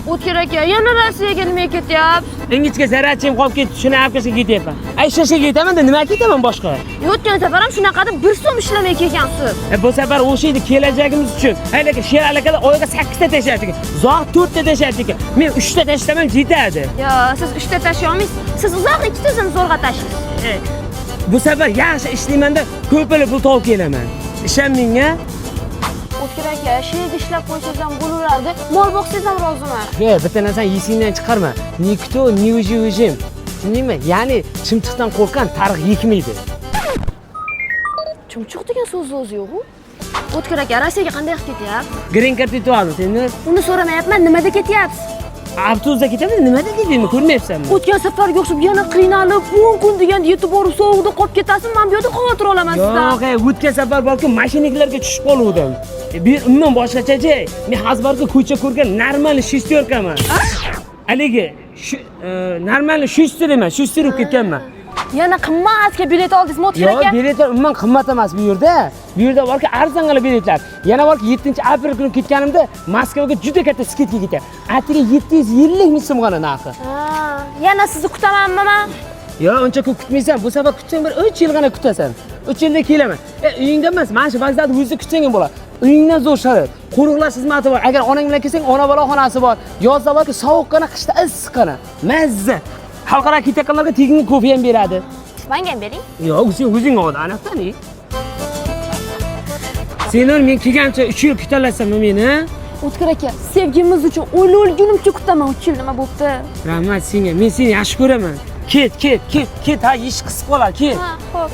O'tkir aka, yana Rossiyaga nima ketyapsiz? Ingichka zarachim qolib ketdi, shuni olib kelsa ketyapman. Ay shoshaga ketaman-da, nima ketaman boshqa? O'tgan safar ham shunaqa deb 1 so'm ishlamay kelgansiz. Bu safar o'sha edi kelajagimiz uchun. Haylaka Sher alakalar oyiga 8 ta tashlaydi ekan. Zoq 4 ta tashlaydi ekan. Men 3 ta tashlaman yetadi. Yo, siz 3 ta tashlay olmaysiz. Siz uzoq 2 tasini zo'rg'a tashlaysiz. Bu safar yaxshi ishlayman-da, ko'pini pul topib kelaman. Ishon menga. O'tkir aka, sheyga ishlab qo'ysangiz ham bo'laveradi. Mol boqsangiz ham roziman. Bitta narsani yesingdan chiqarma. Nikto, ni ujim. Tushundingmi? Ya'ni chimchiqdan qo'rqqan tariq yekmaydi. Chumchuq degan so'z o'zi yo'q-ku. O'tkir aka, Rossiyaga qanday qilib ketyapsiz? Green card yutib oldim, seni. Uni so'ramayapman, nimada ketyapsiz? Avtobusda ketaman, nimada ketaymi? Ko'rmayapsanmi? O'tgan safarga o'xshab yana qiynalib, 10 kun deganda yetib borib sovuqda qolib ketasiz, men bu yerda xavotir olaman sizdan. Yo'q, o'tgan safar balki mashinalarga tushib qoluvdim. Bu umuman boshqacha-chi. Men hazbarga ko'cha ko'rgan normal shestorkaman. Haligi normal shestor emas, shestor bo'lib ketganman. Yana qimmatga bilet oldingizmi O'tkir aka? Yo'q, biletlar umuman qimmat emas bu yerda. Bu yerda borki arzongina biletlar. Yana borki 7-aprel kuni ketganimda Moskvaga juda katta skidga ketyapti. Atiga 750 ming so'mgina narxi. Yana sizni kutamanmi men? Yo'q, uncha ko'p kutmaysan. Bu safar kutsang bir 3 yilgina kutasan. 3 yilda kelaman. Uyingda emas, mana shu vokzalda o'zingda kutsang ham bo'ladi. Uyingdan zo'r sharoit. Qo'riqlash xizmati bor. Agar onang bilan kelsang, ona bola xonasi bor. Yozda borki sovuqqina, qishda issiqqina. Mazza. Xalqaro kitoblarga tegimli ko'p ham beradi. Menga ham bering. Yo'q, o'zing ol, aniqtani. Senlar men kelgancha 3 yil kutalasam meni. O'tkir aka, sevgimiz uchun o'lgunimcha kutaman, 3 yil nima bo'pti? Rahmat senga. Men seni yaxshi ko'raman. Ket, ha, ish qisib qoladi, ket. Ha, xo'p.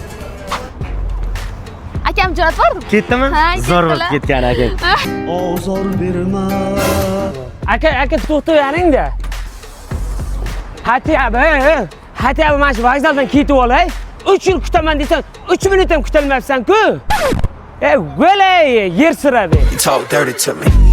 Akam jo'nat bordi? Ketdimi? Zo'r bo'lib ketgan aka. Ozor berma. Aka to'xtayveringda. Hatiyab mana shu vokzaldan ketib olay. 3 yil kutaman desang, 3 minut ham kutolmayapsan-ku. Velay, yer siradi. You talk dirty to me.